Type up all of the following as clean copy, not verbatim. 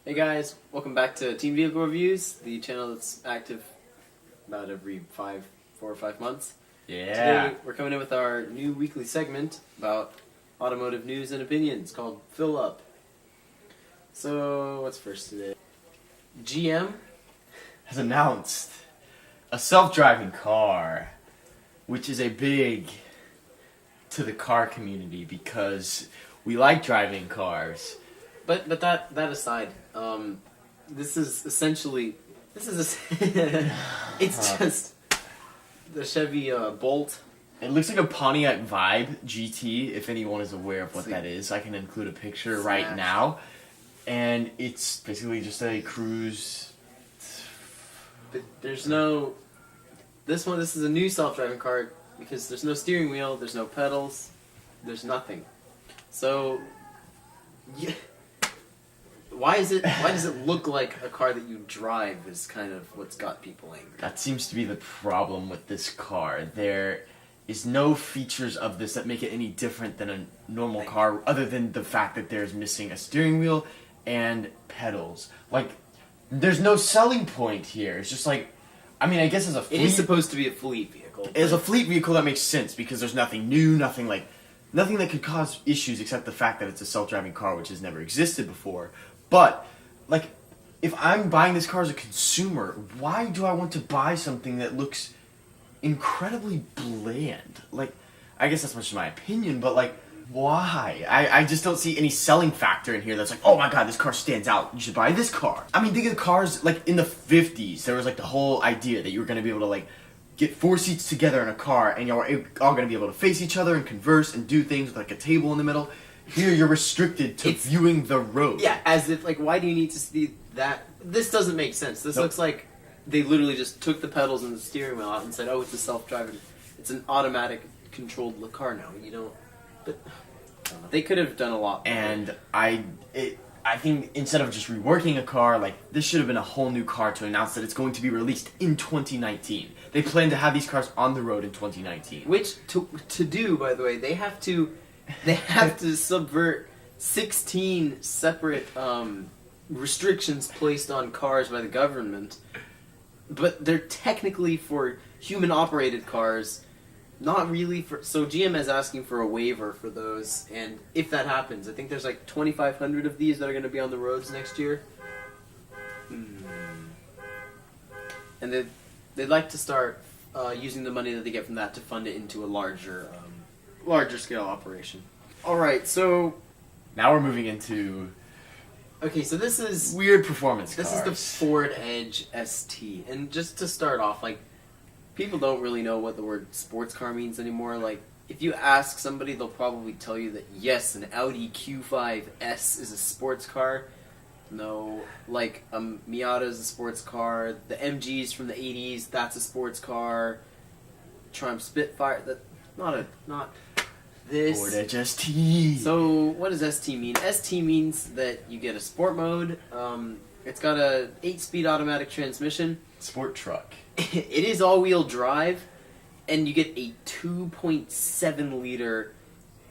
Hey guys, welcome back to Team Vehicle Reviews, the channel that's active about every 4 or 5 months. Yeah. Today we're coming in with our new weekly segment about automotive news and opinions called Fill Up. So, what's first today? GM has announced a self-driving car, which is a big to the car community because we like driving cars. But that aside, this is it's just the Chevy Bolt. It looks like a Pontiac Vibe GT, if anyone is aware of what that is. I can include a picture right now. And it's basically just a cruise. But there's no... This is a new self-driving car because there's no steering wheel, there's no pedals, there's nothing. So... Yeah. Why does it look like a car that you drive is kind of what's got people angry. That seems to be the problem with this car. There is no features of this that make it any different than a normal car other than the fact that there's missing a steering wheel and pedals. Like, there's no selling point here. It's just like, I mean, I guess as a fleet... It is supposed to be a fleet vehicle. As a fleet vehicle, that makes sense because there's nothing new, nothing that could cause issues except the fact that it's a self-driving car which has never existed before. But, like, if I'm buying this car as a consumer, why do I want to buy something that looks incredibly bland? Like, I guess that's much my opinion, but, like, why? I just don't see any selling factor in here that's like, oh my god, this car stands out, you should buy this car. I mean, think of the cars, like, in the 50s, there was, like, the whole idea that you were going to be able to, like, get 4 seats together in a car, and you're all going to be able to face each other and converse and do things with, like, a table in the middle. Here, you're restricted to viewing the road. Yeah, as if, like, why do you need to see that? This doesn't make sense. This looks like they literally just took the pedals and the steering wheel out and said, oh, it's a self-driving, it's an automatic controlled car now. You don't, but I don't know. They could have done a lot more. And I think instead of just reworking a car, like, this should have been a whole new car to announce that it's going to be released in 2019. They plan to have these cars on the road in 2019. Which, to do, by the way, they have to subvert 16 separate restrictions placed on cars by the government, but they're technically for human-operated cars, not really for... So GM is asking for a waiver for those, and if that happens, I think there's like 2,500 of these that are going to be on the roads next year. And they'd like to start using the money that they get from that to fund it into a larger scale operation. Alright, so... Now we're moving into... Okay, so this is... weird performance cars. This is the Ford Edge ST. And just to start off, like, people don't really know what the word sports car means anymore. Like, if you ask somebody, they'll probably tell you that, yes, an Audi Q5S is a sports car. No, like, Miata is a sports car. The MGs from the 80s, that's a sports car. Triumph Spitfire, not this. Ford Edge ST. So, what does ST mean? ST means that you get a sport mode. It's got a 8-speed automatic transmission. Sport truck. It is all-wheel drive, and you get a 2.7-liter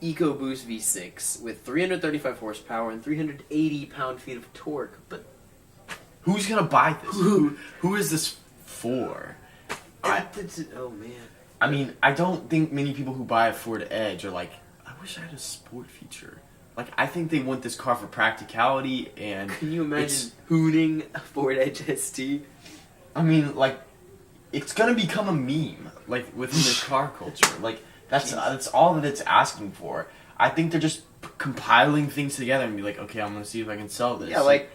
EcoBoost V6 with 335 horsepower and 380 pound-feet of torque. But who's gonna buy this? Who is this for? Oh man. I mean, I don't think many people who buy a Ford Edge are like, I wish I had a sport feature. Like, I think they want this car for practicality and... Can you imagine hooning a Ford Edge ST? I mean, like, it's gonna become a meme, like, within the car culture. Like, that's all that it's asking for. I think they're just compiling things together and be like, okay, I'm gonna see if I can sell this. Yeah, like...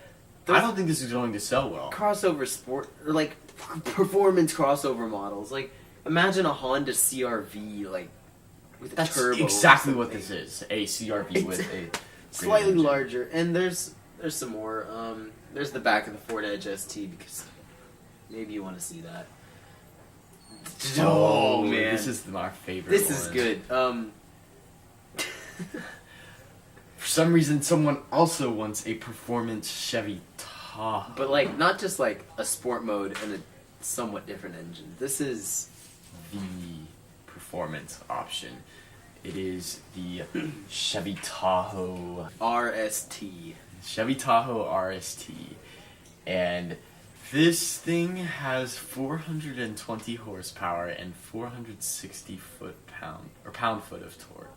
I don't think this is going to sell well. Crossover sport... Or, like, performance crossover models. Like... Imagine a Honda CR-V, like, with a turbo. That's exactly what this is. A CR-V with a... slightly larger. And there's some more. There's the back of the Ford Edge ST, because maybe you want to see that. Oh, man. This is our favorite This is good. For some reason, someone also wants a performance Chevy Tahoe. But, like, not just, like, a sport mode and a somewhat different engine. This is... the performance option. It is the Chevy Tahoe RST. Chevy Tahoe RST. And this thing has 420 horsepower and 460 pound-foot of torque.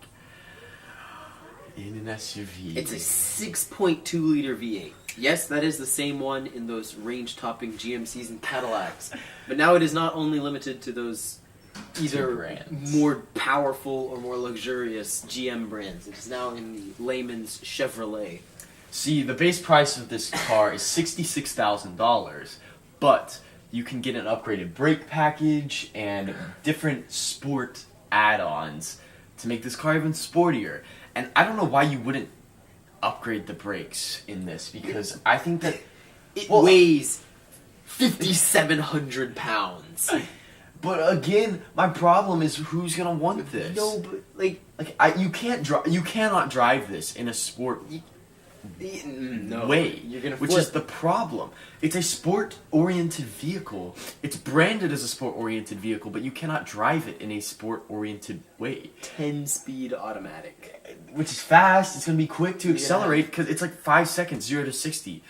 In an SUV. It's a 6.2 liter V8. Yes, that is the same one in those range-topping GMCs and Cadillacs. But now it is not only limited to those either more powerful or more luxurious GM brands. It is now in the layman's Chevrolet. See, the base price of this car is $66,000, but you can get an upgraded brake package and different sport add-ons to make this car even sportier. And I don't know why you wouldn't upgrade the brakes in this, because I think that it weighs 5,700 pounds. But again, my problem is who's gonna want this? No, but you cannot drive this in a sport way, you're gonna which flip. is the problem. It's a sport-oriented vehicle. It's branded as a sport-oriented vehicle, but you cannot drive it in a sport-oriented way. 10-speed automatic, which is fast. It's gonna be quick to accelerate because it's like 5 seconds, 0 to 60.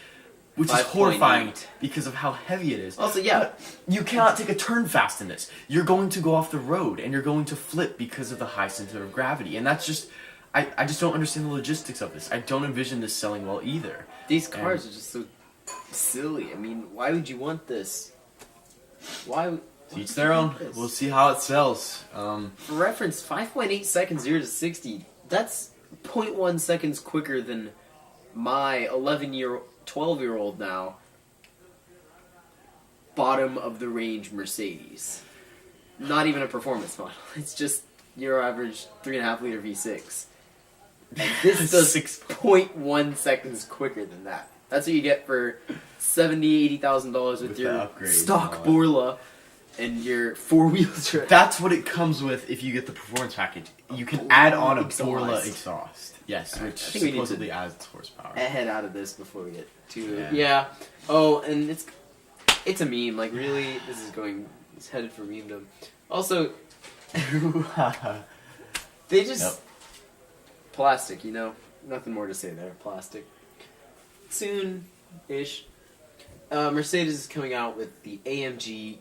Which is horrifying because of how heavy it is. Also, yeah. But you cannot take a turn fast in this. You're going to go off the road, and you're going to flip because of the high center of gravity. And that's just... I just don't understand the logistics of this. I don't envision this selling well either. These cars are just so silly. I mean, why would you want this? Why... Each their own. We'll see how it sells. For reference, 5.8 seconds 0 to 60. That's 0.1 seconds quicker than my 12-year-old now, bottom of the range Mercedes. Not even a performance model. It's just your average 3.5 liter V6. And this does 6.1 seconds quicker than that. That's what you get for $70,000-$80,000 with your stock Borla and your 4-wheel drive. That's what it comes with if you get the performance package. You can add on a Borla exhaust. Yes, which supposedly adds horsepower. Head out of this before we get to yeah. Oh, and it's a meme. Like, really, it's headed for memedom. Also, they just plastic. You know, nothing more to say there. Plastic. Soon-ish, Mercedes is coming out with the AMG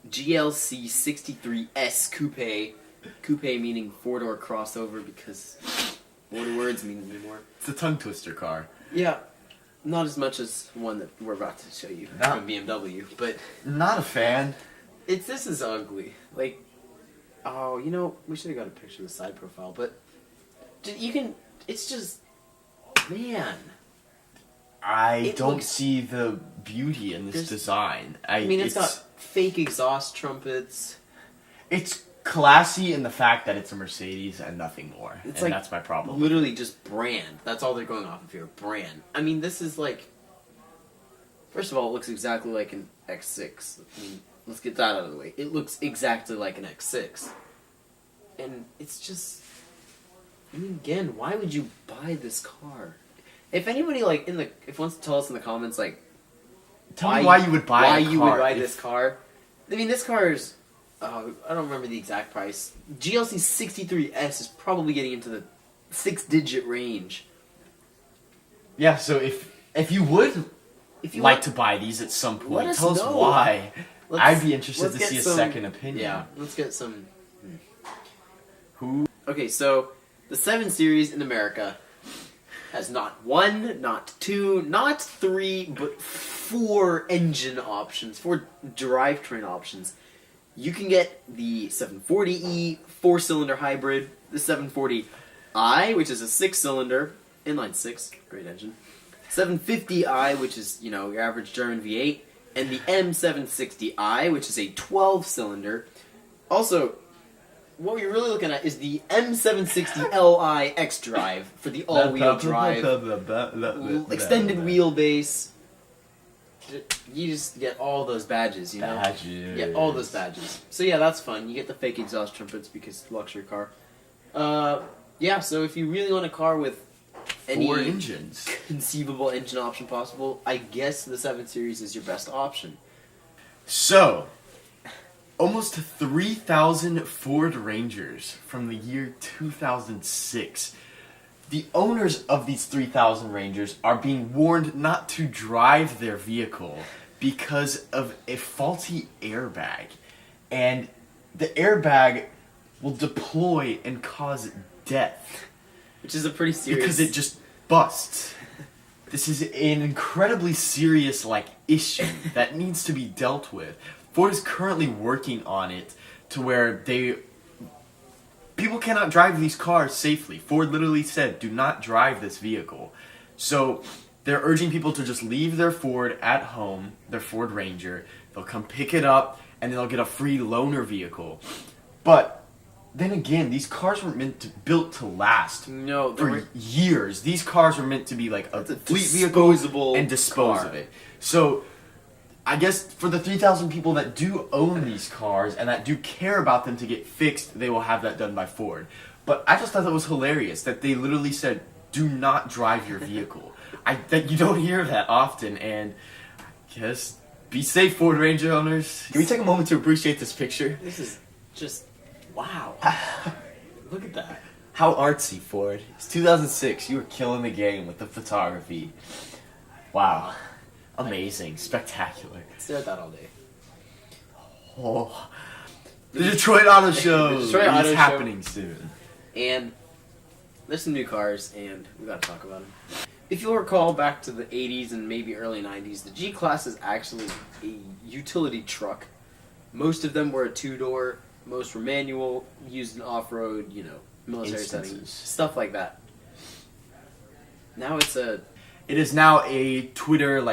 GLC 63S Coupe. Coupe meaning 4-door crossover because. What do words mean anymore? It's a tongue twister car. Yeah, not as much as one that we're about to show you from BMW, but not a fan. This is ugly. Like, oh, you know, we should have got a picture of the side profile, but you can. It's just, man. I don't see the beauty in this design. I mean, it's got fake exhaust trumpets. It's classy in the fact that it's a Mercedes and nothing more. It's and that's my problem. Literally just brand. That's all they're going off of here. Brand. I mean, this is like... First of all, it looks exactly like an X6. I mean, let's get that out of the way. It looks exactly like an X6. And it's just... I mean, again, why would you buy this car? If anybody, like, if wants to tell us in the comments, like... Tell me why you would buy a car. Why you would buy this car. I mean, this car is... I don't remember the exact price. GLC 63S is probably getting into the 6-digit range. Yeah, so if you would like to buy these at some point, tell us why. I'd be interested to see a second opinion. Yeah, let's get some... Okay, so the 7 Series in America has not 1, not 2, not 3, but 4 engine options, 4 drivetrain options. You can get the 740E 4-cylinder hybrid, the 740i, which is a 6-cylinder, inline 6, great engine, 750i, which is, you know, your average German V8, and the M760i, which is a 12-cylinder. Also, what we're really looking at is the M760Li X-Drive for the all-wheel drive, extended wheelbase. You just get all those badges, you know? Badges. You get all those badges. So yeah, that's fun. You get the fake exhaust trumpets because luxury car. Yeah, so if you really want a car with any 4 engines, conceivable engine option possible, I guess the 7 Series is your best option. So, almost 3,000 Ford Rangers from the year 2006. the owners of these 3000 Rangers are being warned not to drive their vehicle because of a faulty airbag. And the airbag will deploy and cause death. Which is a pretty serious... Because it just busts. This is an incredibly serious, issue that needs to be dealt with. Ford is currently working on it to where people cannot drive these cars safely. Ford literally said, do not drive this vehicle. So they're urging people to just leave their Ford at home, their Ford Ranger. They'll come pick it up, and they'll get a free loaner vehicle. But then again, these cars were built to last for years. These cars were meant to be like a fleet vehicle and dispose of it. So I guess for the 3,000 people that do own these cars and that do care about them to get fixed, they will have that done by Ford. But I just thought that was hilarious that they literally said, do not drive your vehicle. You don't hear that often, and I guess be safe, Ford Ranger owners. Can we take a moment to appreciate this picture? This is just... wow. Look at that. How artsy, Ford. It's 2006. You were killing the game with the photography. Wow. Amazing. Spectacular. Stare at that all day. Oh. The Detroit Auto Show The Detroit Auto is Show. happening soon. And there's some new cars, and we gotta talk about them. If you'll recall back to the 80s and maybe early 90s, the G-Class is actually a utility truck. Most of them were a two-door, most were manual, used in off-road, military settings, stuff like that. Now it is now a Twitter,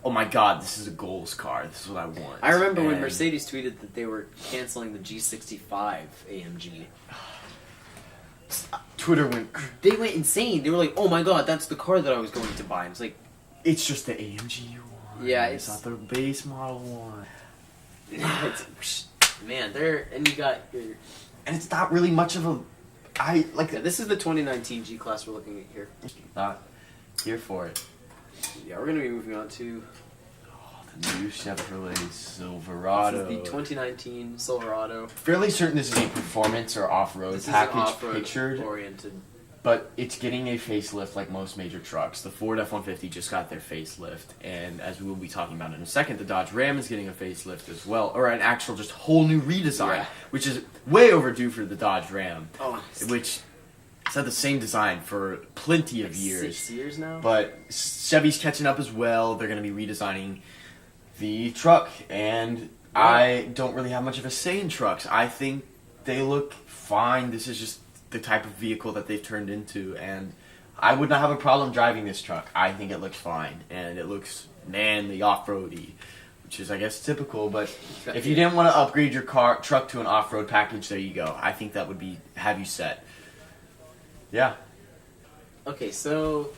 oh my god, this is a goals car, this is what I want. I remember when Mercedes tweeted that they were canceling the G65 AMG. Twitter went... They went insane. They were like, oh my god, that's the car that I was going to buy. And it's like... it's just the AMG you want. Yeah, it's not the base model one. Man, and you got your... and it's not really much of a... this is the 2019 G-Class we're looking at here. Not here for it. Yeah, we're going to be moving on to... the new Chevrolet Silverado. This is the 2019 Silverado. Fairly certain this is a performance or off-road package off-road pictured. oriented. But it's getting a facelift like most major trucks. The Ford F-150 just got their facelift. And as we will be talking about in a second, the Dodge Ram is getting a facelift as well. Or an actual just whole new redesign. Yeah. Which is way overdue for the Dodge Ram. Oh, which has had the same design for plenty of years. 6 years now? But Chevy's catching up as well. They're going to be redesigning the truck, and I don't really have much of a say in trucks. I think they look fine. This is just the type of vehicle that they've turned into, and I would not have a problem driving this truck. I think it looks fine, and it looks manly, off-roady, which is, I guess, typical, but if you didn't want to upgrade your truck to an off-road package, there you go. I think that would have you set. Yeah. Okay, so...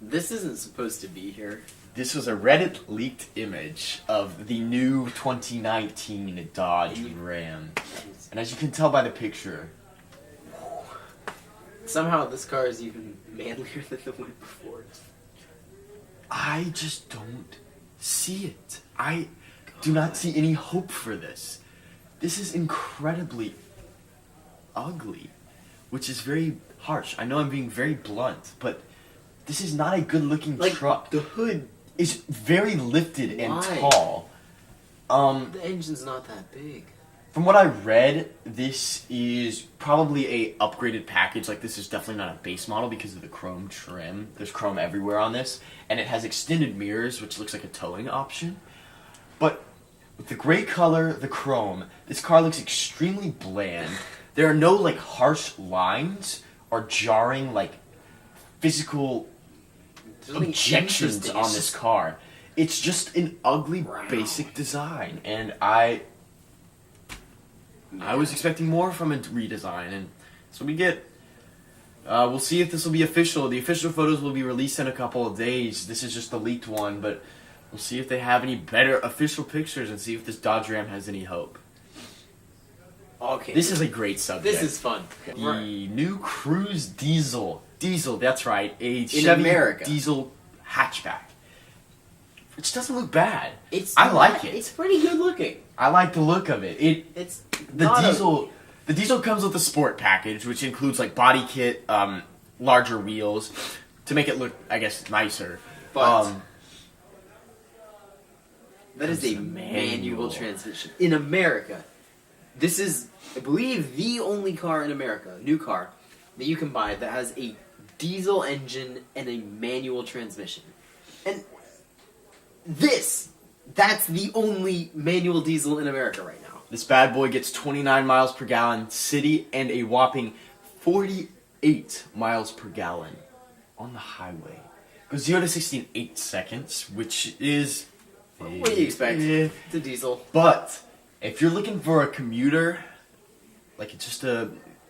this isn't supposed to be here. This was a Reddit leaked image of the new 2019 Dodge Ram. And as you can tell by the picture... somehow this car is even manlier than the one before. I just don't see it. I do not see any hope for this. This is incredibly ugly, which is very harsh. I know I'm being very blunt, but this is not a good-looking truck. The hood is very lifted and tall. The engine's not that big. From what I read, this is probably a upgraded package. This is definitely not a base model because of the chrome trim. There's chrome everywhere on this, and it has extended mirrors, which looks like a towing option. But with the gray color, the chrome, this car looks extremely bland. There are no harsh lines or jarring physical objections on this car. It's just an ugly, basic design, and I was expecting more from a redesign, and that's what we get. We'll see if this will be official. The official photos will be released in a couple of days. This is just the leaked one, but we'll see if they have any better official pictures and see if this Dodge Ram has any hope. Okay. This is a great subject. This is fun. The new Cruise Diesel. That's right. A in Chevy America. Diesel hatchback. Which doesn't look bad. I like it. It's pretty good looking. I like the look of it. It's the not diesel. The diesel comes with a sport package, which includes like body kit, larger wheels, to make it look, I guess, nicer. But that is It's a a manual manual. transmission in America. This is, I believe, the only car in America, new car, that you can buy that has a diesel engine and a manual transmission. And that's the only manual diesel in America right now. This bad boy gets 29 miles per gallon city and a whopping 48 miles per gallon on the highway. Goes 0 to 60 in 8 seconds, which is... What do you expect? eh. It's a diesel. But if you're looking for a commuter, like it's just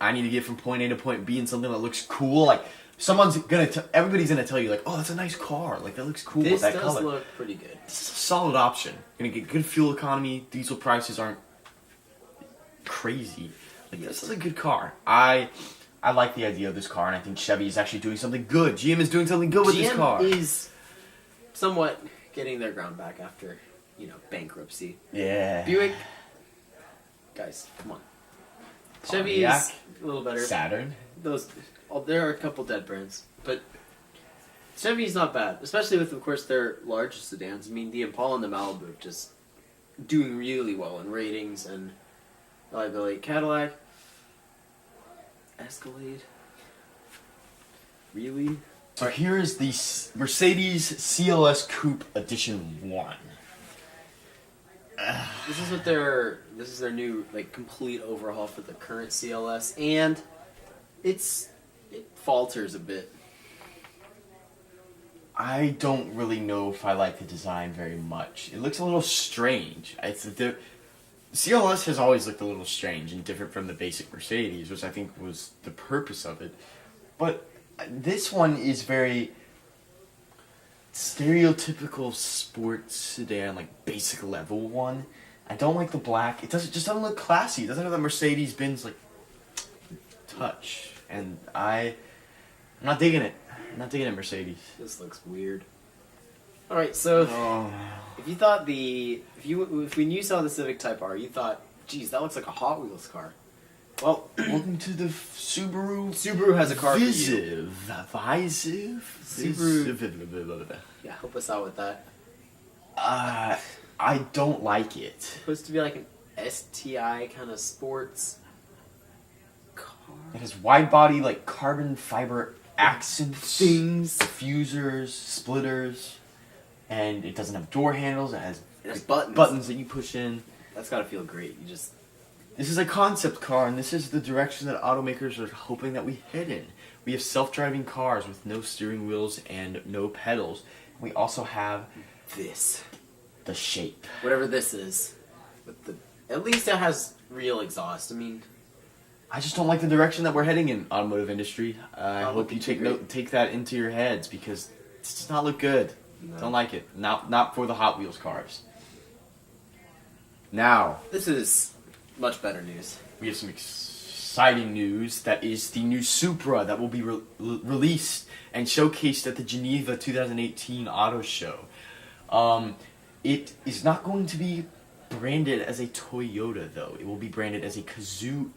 I need to get from point A to point B and something that looks cool, like everybody's gonna tell you like, oh, that's a nice car, like that looks cool This with that does color. look pretty good. It's a solid option. You're gonna get good fuel economy. Diesel prices aren't crazy. Like this is a good car. I like the idea of this car, and I think Chevy is actually doing something good. GM is doing something good with this car. GM is somewhat getting their ground back after, bankruptcy. Yeah. Buick, guys, come on. Chevy Pontiac, is a little better. Saturn. There are a couple dead brands, but Chevy's not bad, especially with, of course, their large sedans. I mean, the Impala and the Malibu just doing really well in ratings and reliability. Cadillac, Escalade, really? So here is the Mercedes CLS Coupe Edition 1. This is their new complete overhaul for the current CLS, and it falters a bit. I don't really know if I like the design very much. It looks a little strange. The CLS has always looked a little strange and different from the basic Mercedes, which I think was the purpose of it. But this one is very stereotypical sports sedan, like basic level one. I don't like the black. It just doesn't look classy. It doesn't have the Mercedes-Benz touch, and I'm not digging it. I'm not digging it, Mercedes. This looks weird. All right, so Oh. if when you saw the Civic Type R, you thought, "Geez, that looks like a Hot Wheels car." Well, Welcome to the Subaru has a car for you. Subaru. Yeah, help us out with that. I don't like it. Supposed to be like an STI kind of sports car. It has wide body, like carbon fiber accents, Things. diffusers, splitters, and it doesn't have door handles. It has buttons. that you push in. That's gotta feel great. This is a concept car, and this is the direction that automakers are hoping that we head in. We have self-driving cars with no steering wheels and no pedals. We also have This. the shape. Whatever this is. At least it has real exhaust. I mean, I just don't like the direction that we're heading in automotive industry. I Not hope you looking take that into your heads, because this does not look good. No. Don't like it. Not for the Hot Wheels cars. Now, this is much better news. we have some exciting news. That is the new Supra that will be released and showcased at the Geneva 2018 Auto Show. It is not going to be branded as a Toyota, though. It will be branded as a Gazoo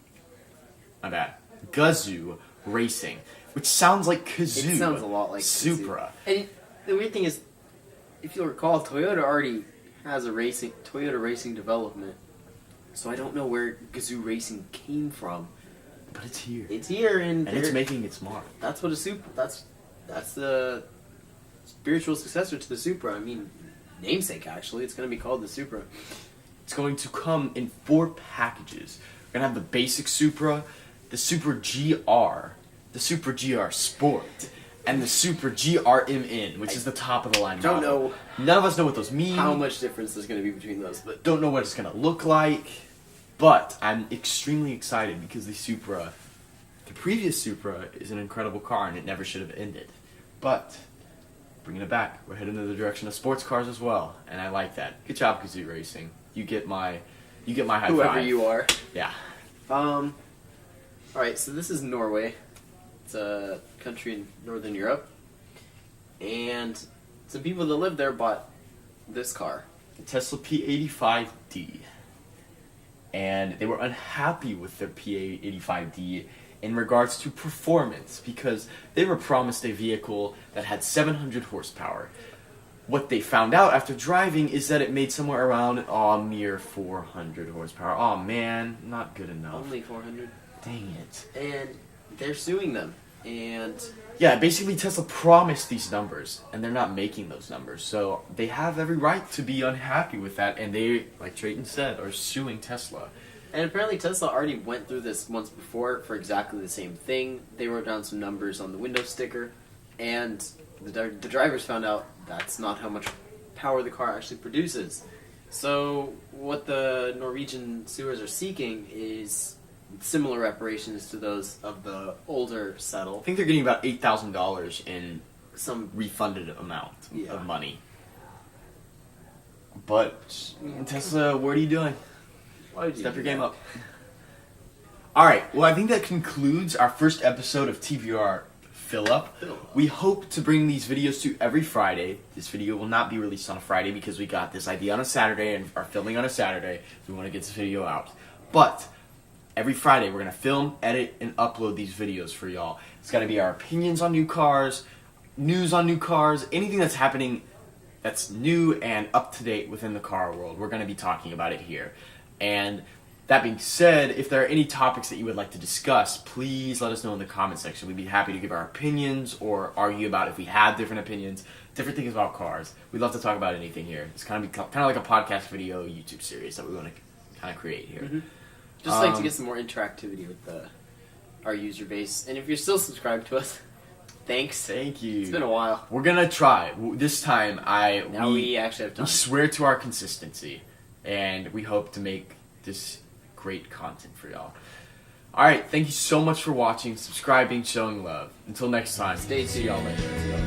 Racing, which sounds like Kazoo. It sounds a lot like Supra. Kazoo. And the weird thing is, if you'll recall, Toyota already has a Toyota racing development. So I don't know where Gazoo Racing came from. But it's here. It's here, and It's making its mark. That's what a Supra. That's the spiritual successor to the Supra. I mean, namesake actually. It's going to be called the Supra. It's going to come in 4 packages. We're going to have the basic Supra, the Supra GR, the Supra GR Sport, and the Supra GRMN, which is the top of the line Don't model. know None of us know what those mean. how much difference there's going to be between those, but Don't know what it's going to look like. But I'm extremely excited because the previous Supra, is an incredible car, and it never should have ended. But bringing it back, we're heading in the direction of sports cars as well, and I like that. Good job, Gazoo Racing. You get my high whoever five. you are. Yeah. All right, so this is Norway. It's a country in Northern Europe, and some people that live there bought this car. The Tesla P85D. and they were unhappy with their PA85D in regards to performance because they were promised a vehicle that had 700 horsepower. What they found out after driving is that it made somewhere around mere 400 horsepower. Oh man, not good enough. Only 400. Dang it. And they're suing them. And yeah, basically Tesla promised these numbers, and they're not making those numbers. So they have every right to be unhappy with that, and they, like Trayton said, are suing Tesla. And apparently Tesla already went through this once before for exactly the same thing. They wrote down some numbers on the window sticker, and the drivers found out that's not how much power the car actually produces. So what the Norwegian suers are seeking is similar reparations to those of the older I settle. think they're getting about $8,000 in Some refunded amount Yeah. of money. But Tesla, what are you doing? Why would you Step do your game that? up. Alright, well I think that concludes our first episode of TVR Fill Up. We hope to bring these videos to you every Friday. This video will not be released on a Friday because we got this idea on a Saturday and are filming on a Saturday. We want to get this video out. But every Friday we're going to film, edit, and upload these videos for y'all. It's going to be our opinions on new cars, news on new cars, anything that's happening that's new and up to date within the car world. We're going to be talking about it here. And that being said, if there are any topics that you would like to discuss, please let us know in the comment section. We'd be happy to give our opinions or argue about if we have different opinions, different things about cars. We'd love to talk about anything here. It's kind of like a podcast video YouTube series that we want to kind of create here. Mm-hmm. Just like to get some more interactivity with our user base. And if you're still subscribed to us, thanks. Thank you. It's been a while. We're gonna try. This time, we actually have time. We swear to our consistency, and we hope to make this great content for y'all. Alright, thank you so much for watching, subscribing, showing love. Until next time. Stay tuned. See y'all later.